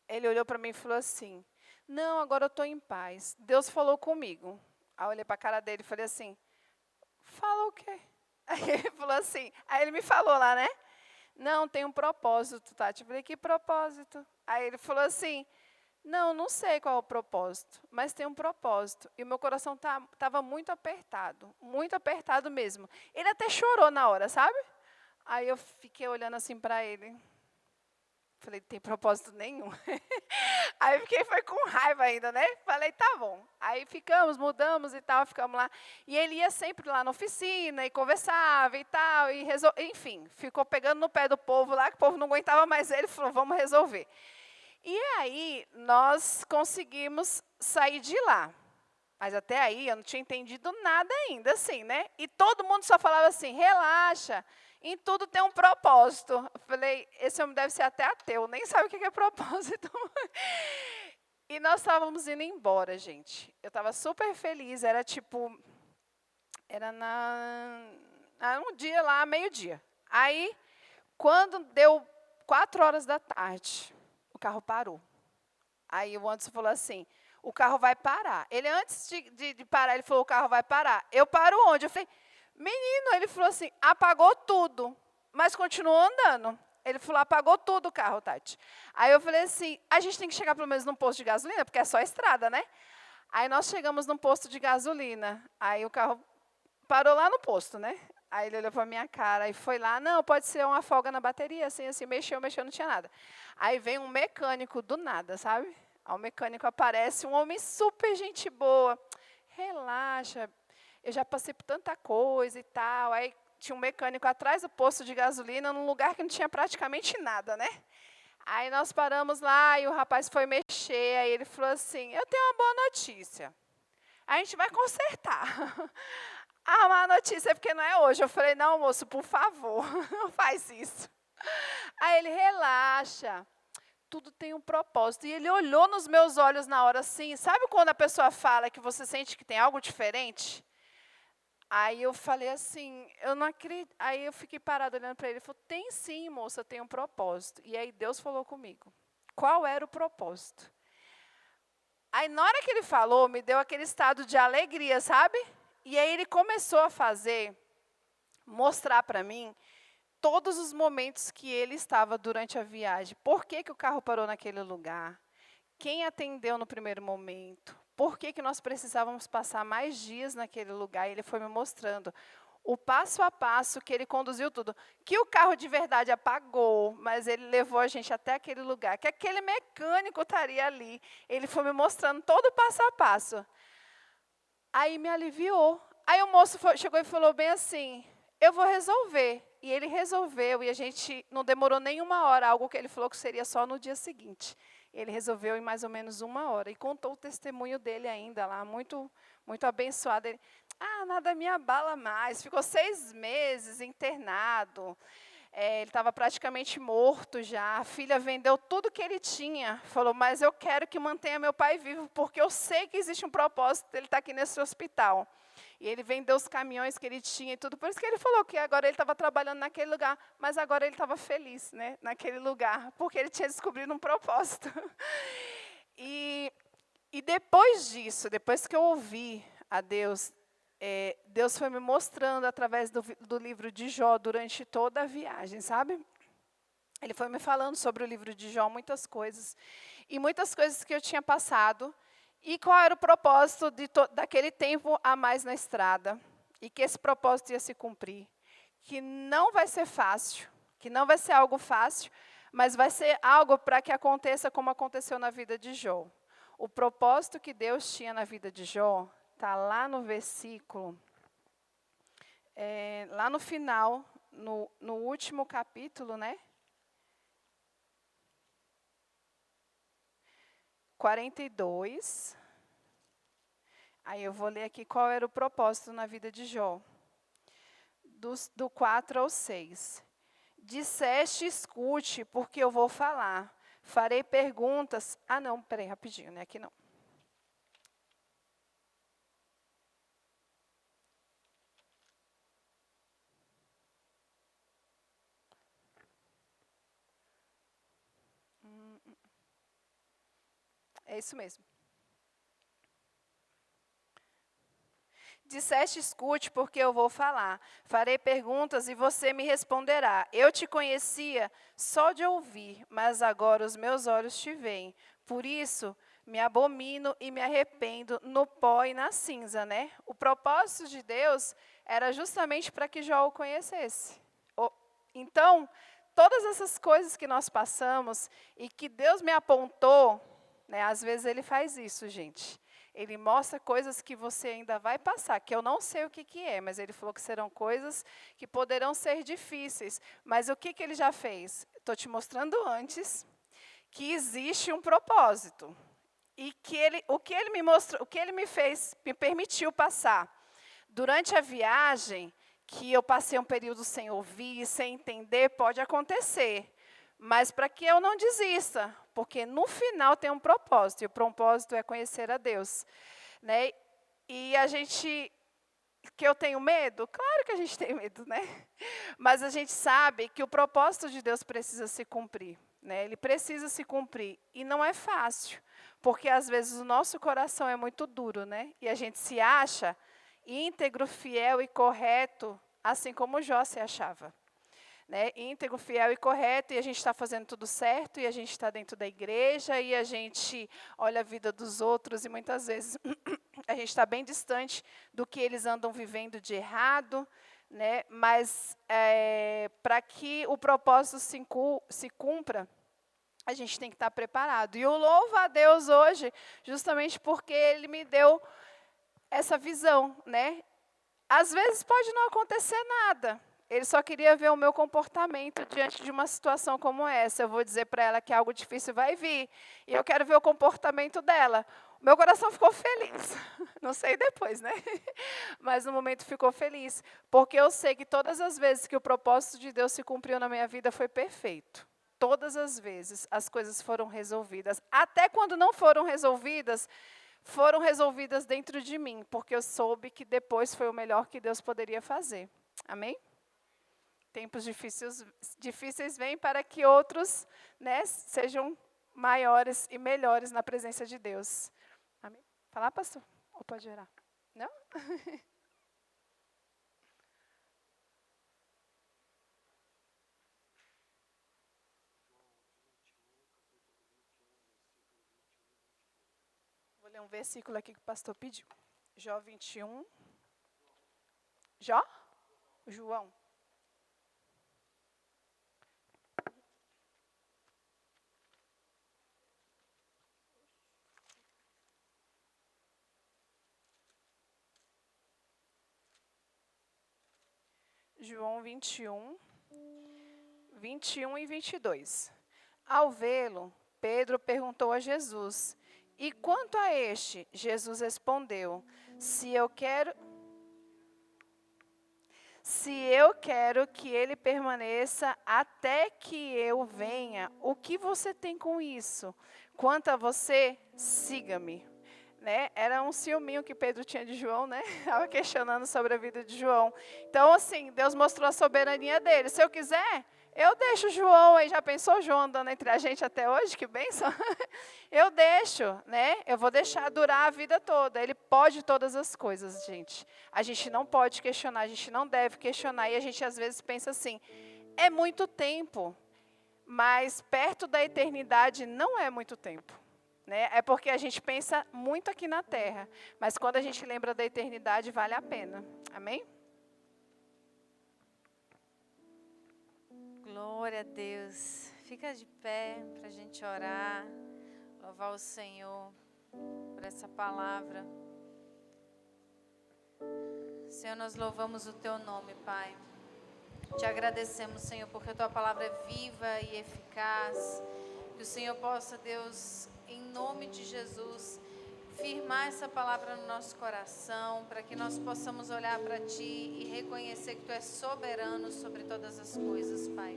ele olhou para mim e falou assim, não, agora eu estou em paz. Deus falou comigo. Aí eu olhei para a cara dele e falei assim, fala o quê? Aí ele falou assim, aí ele me falou lá, né? Não, tem um propósito, Tati. Eu falei, que propósito? Aí ele falou assim, não sei qual é o propósito, mas tem um propósito. E o meu coração estava muito apertado mesmo. Ele até chorou na hora, sabe? Aí eu fiquei olhando assim para ele. Falei, tem propósito nenhum. Aí foi com raiva ainda, né? Falei, tá bom. Aí mudamos e tal, ficamos lá. E ele ia sempre lá na oficina e conversava e tal, enfim, ficou pegando no pé do povo lá, que o povo não aguentava mais ele, falou, vamos resolver. E aí, nós conseguimos sair de lá. Mas até aí, eu não tinha entendido nada ainda, assim, né? E todo mundo só falava assim, relaxa, em tudo tem um propósito. Eu falei, esse homem deve ser até ateu, nem sabe o que é propósito. E nós estávamos indo embora, gente. Eu estava super feliz, era um dia lá, meio-dia. Aí, quando deu 4 horas da tarde, o carro parou. Aí o Anderson falou assim, o carro vai parar. Ele, antes de parar, ele falou, o carro vai parar. Eu paro onde? Eu falei, menino, ele falou assim, apagou tudo, mas continuou andando. Ele falou, apagou tudo o carro, Tati. Aí eu falei assim, a gente tem que chegar pelo menos num posto de gasolina, porque é só estrada, né? Aí nós chegamos num posto de gasolina, aí o carro parou lá no posto, né? Aí ele olhou para a minha cara e foi lá, não, pode ser uma folga na bateria, assim, mexeu, não tinha nada. Aí vem um mecânico do nada, sabe? Aí o mecânico aparece, um homem super gente boa. Relaxa, eu já passei por tanta coisa e tal. Aí tinha um mecânico atrás do posto de gasolina, num lugar que não tinha praticamente nada, né? Aí nós paramos lá e o rapaz foi mexer, aí ele falou assim, eu tenho uma boa notícia. A gente vai consertar. A má notícia é porque não é hoje. Eu falei, não, moço, por favor, não faz isso. Aí ele, relaxa, tudo tem um propósito. E ele olhou nos meus olhos na hora assim, sabe quando a pessoa fala que você sente que tem algo diferente? Aí eu falei assim, eu não acredito. Aí eu fiquei parada olhando para ele, ele falou, tem sim, moça, tem um propósito. E aí Deus falou comigo, qual era o propósito? Aí na hora que ele falou, me deu aquele estado de alegria, sabe? E aí ele começou a mostrar para mim, todos os momentos que ele estava durante a viagem. Por que o carro parou naquele lugar? Quem atendeu no primeiro momento? Por que nós precisávamos passar mais dias naquele lugar? E ele foi me mostrando o passo a passo que ele conduziu tudo. Que o carro de verdade apagou, mas ele levou a gente até aquele lugar. Que aquele mecânico estaria ali. Ele foi me mostrando todo o passo a passo. Aí me aliviou. Aí o moço chegou e falou bem assim, eu vou resolver. E ele resolveu, e a gente não demorou nem 1 hora, algo que ele falou que seria só no dia seguinte. Ele resolveu em mais ou menos 1 hora, e contou o testemunho dele ainda lá, muito, muito abençoado. Ele, nada me abala mais, ficou 6 meses internado, ele estava praticamente morto já, a filha vendeu tudo que ele tinha, falou, mas eu quero que mantenha meu pai vivo, porque eu sei que existe um propósito dele estar aqui nesse hospital. E ele vendeu os caminhões que ele tinha e tudo, por isso que ele falou que agora ele estava trabalhando naquele lugar, mas agora ele estava feliz, né, naquele lugar, porque ele tinha descobrido um propósito. E depois disso, depois que eu ouvi a Deus, Deus foi me mostrando através do livro de Jó durante toda a viagem, sabe? Ele foi me falando sobre o livro de Jó, muitas coisas. E muitas coisas que eu tinha passado. E qual era o propósito daquele tempo a mais na estrada. E que esse propósito ia se cumprir. Que não vai ser fácil, que não vai ser algo fácil, mas vai ser algo para que aconteça como aconteceu na vida de Jó. O propósito que Deus tinha na vida de Jó está lá no versículo, lá no final, no último capítulo, né? 42. Aí eu vou ler aqui qual era o propósito na vida de Jó. Do 4 ao 6. Disseste, escute, porque eu vou falar. Farei perguntas. Ah, não, peraí, rapidinho, né? Aqui não. É isso mesmo. Disseste, escute, porque eu vou falar. Farei perguntas e você me responderá. Eu te conhecia só de ouvir, mas agora os meus olhos te veem. Por isso, me abomino e me arrependo no pó e na cinza, né? O propósito de Deus era justamente para que Jó o conhecesse. Então, todas essas coisas que nós passamos e que Deus me apontou, né, às vezes Ele faz isso, gente. Ele mostra coisas que você ainda vai passar, que eu não sei o que é, mas Ele falou que serão coisas que poderão ser difíceis. Mas o que Ele já fez? Estou te mostrando antes que existe um propósito. E que o que Ele me mostrou, o que Ele me fez, me permitiu passar. Durante a viagem, que eu passei um período sem ouvir, sem entender, pode acontecer. Mas para que eu não desista, porque no final tem um propósito, e o propósito é conhecer a Deus. Né? E a gente, que eu tenho medo? Claro que a gente tem medo, né? Mas a gente sabe que o propósito de Deus precisa se cumprir. Né? Ele precisa se cumprir. E não é fácil, porque às vezes o nosso coração é muito duro, né? E a gente se acha íntegro, fiel e correto, assim como Jó se achava. Né, íntegro, fiel e correto, e a gente está fazendo tudo certo, e a gente está dentro da igreja, e a gente olha a vida dos outros, e muitas vezes a gente está bem distante do que eles andam vivendo de errado, né, mas para que o propósito se cumpra, a gente tem que estar preparado. E eu louvo a Deus hoje, justamente porque Ele me deu essa visão. Né? Às vezes pode não acontecer nada, Ele só queria ver o meu comportamento diante de uma situação como essa. Eu vou dizer para ela que algo difícil vai vir, e eu quero ver o comportamento dela. O meu coração ficou feliz. Não sei depois, né? Mas no momento ficou feliz, porque eu sei que todas as vezes que o propósito de Deus se cumpriu na minha vida foi perfeito. Todas as vezes as coisas foram resolvidas. Até quando não foram resolvidas dentro de mim, porque eu soube que depois foi o melhor que Deus poderia fazer. Amém? Tempos difíceis vêm para que outros, né, sejam maiores e melhores na presença de Deus. Amém? Falar, pastor? Ou pode orar? Não? Vou ler um versículo aqui que o pastor pediu. Jó 21. Jó? João. João 21, 21 e 22. Ao vê-lo, Pedro perguntou a Jesus: e quanto a este? Jesus respondeu: se eu quero que ele permaneça até que eu venha, o que você tem com isso? Quanto a você, siga-me. Né? Era um ciúminho que Pedro tinha de João, né? Estava questionando sobre a vida de João. Então, assim, Deus mostrou a soberania dele. Se eu quiser, eu deixo João aí. Já pensou João andando entre a gente até hoje? Que bênção! Eu deixo, né? Eu vou deixar durar a vida toda. Ele pode todas as coisas, gente. A gente não pode questionar, a gente não deve questionar. E a gente às vezes pensa assim, é muito tempo. Mas perto da eternidade não é muito tempo. Né? É porque a gente pensa muito aqui na terra, mas quando a gente lembra da eternidade, vale a pena. Amém? Glória a Deus. Fica de pé para a gente orar, louvar o Senhor por essa palavra. Senhor, nós louvamos o Teu nome, Pai. Te agradecemos, Senhor, porque a Tua palavra é viva e eficaz. Que o Senhor possa, Deus, em nome de Jesus, firmar essa palavra no nosso coração, para que nós possamos olhar para Ti e reconhecer que Tu és soberano sobre todas as coisas, Pai.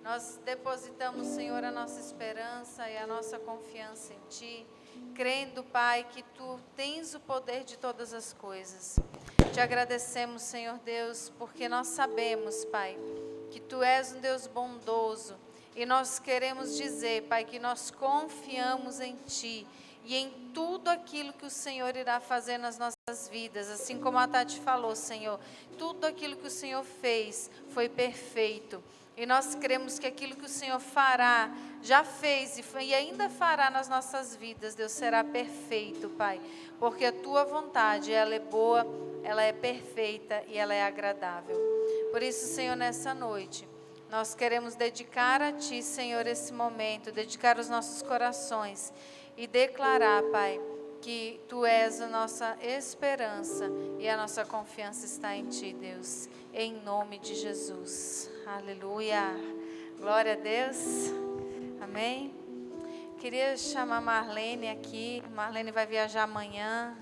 Nós depositamos, Senhor, a nossa esperança e a nossa confiança em Ti, crendo, Pai, que Tu tens o poder de todas as coisas. Te agradecemos, Senhor Deus, porque nós sabemos, Pai, que Tu és um Deus bondoso. E nós queremos dizer, Pai, que nós confiamos em Ti e em tudo aquilo que o Senhor irá fazer nas nossas vidas. Assim como a Tati falou, Senhor, tudo aquilo que o Senhor fez foi perfeito. E nós cremos que aquilo que o Senhor fará, já fez e ainda fará nas nossas vidas, Deus, será perfeito, Pai. Porque a Tua vontade, ela é boa, ela é perfeita e ela é agradável. Por isso, Senhor, nessa noite, nós queremos dedicar a Ti, Senhor, esse momento, dedicar os nossos corações e declarar, Pai, que Tu és a nossa esperança e a nossa confiança está em Ti, Deus. Em nome de Jesus. Aleluia. Glória a Deus. Amém. Queria chamar Marlene aqui. Marlene vai viajar amanhã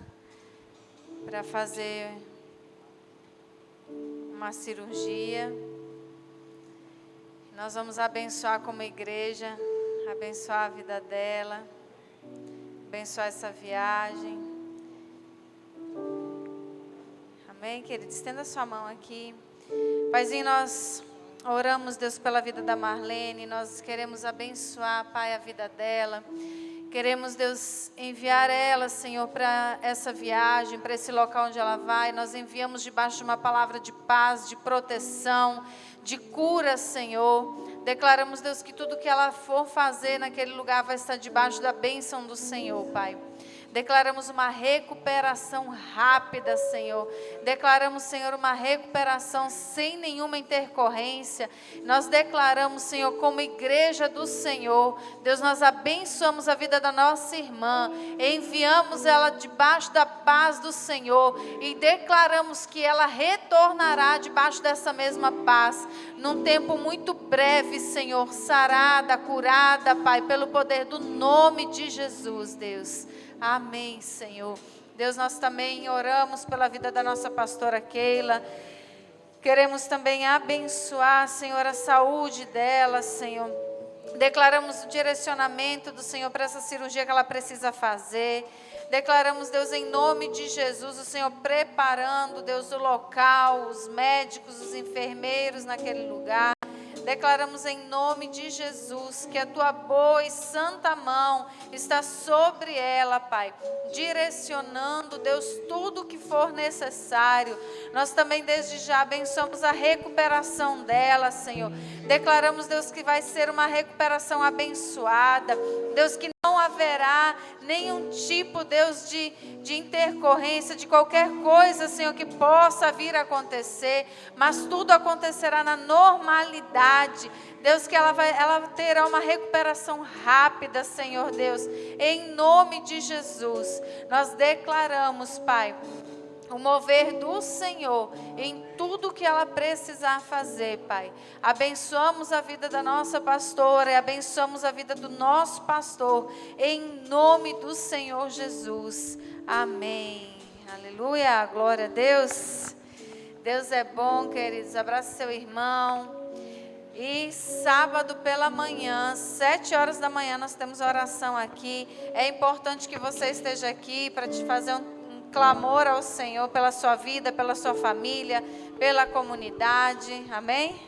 para fazer uma cirurgia. Nós vamos abençoar como igreja, abençoar a vida dela, abençoar essa viagem. Amém, querido? Estenda sua mão aqui. Paizinho, nós oramos, Deus, pela vida da Marlene. Nós queremos abençoar, Pai, a vida dela. Queremos, Deus, enviar ela, Senhor, para essa viagem, para esse local onde ela vai. Nós enviamos debaixo de uma palavra de paz, de proteção, de cura, Senhor. Declaramos, Deus, que tudo que ela for fazer naquele lugar vai estar debaixo da bênção do Senhor, Pai. Declaramos uma recuperação rápida, Senhor. Declaramos, Senhor, uma recuperação sem nenhuma intercorrência. Nós declaramos, Senhor, como igreja do Senhor, Deus, nós abençoamos a vida da nossa irmã, enviamos ela debaixo da paz do Senhor e declaramos que ela retornará debaixo dessa mesma paz, num tempo muito breve, Senhor, sarada, curada, Pai, pelo poder do nome de Jesus, Deus. Amém, Senhor. Deus, nós também oramos pela vida da nossa pastora Keila. Queremos também abençoar, Senhor, a saúde dela, Senhor. Declaramos o direcionamento do Senhor para essa cirurgia que ela precisa fazer. Declaramos, Deus, em nome de Jesus, o Senhor preparando, Deus, o local, os médicos, os enfermeiros naquele lugar. Declaramos em nome de Jesus que a Tua boa e santa mão está sobre ela, Pai, direcionando, Deus, tudo o que for necessário. Nós também desde já abençoamos a recuperação dela, Senhor. Declaramos, Deus, que vai ser uma recuperação abençoada. Deus, que não haverá nenhum tipo, Deus, de intercorrência, de qualquer coisa, Senhor, que possa vir a acontecer, mas tudo acontecerá na normalidade. Deus, que ela terá uma recuperação rápida, Senhor Deus, em nome de Jesus. Nós declaramos, Pai, o mover do Senhor em tudo que ela precisar fazer, Pai. Abençoamos a vida da nossa pastora e abençoamos a vida do nosso pastor, em nome do Senhor Jesus. Amém. Aleluia, glória a Deus. Deus é bom, queridos. Abraça seu irmão. E sábado pela manhã, 7 horas da manhã, nós temos oração aqui. É importante que você esteja aqui para te fazer um clamor ao Senhor pela sua vida, pela sua família, pela comunidade. Amém?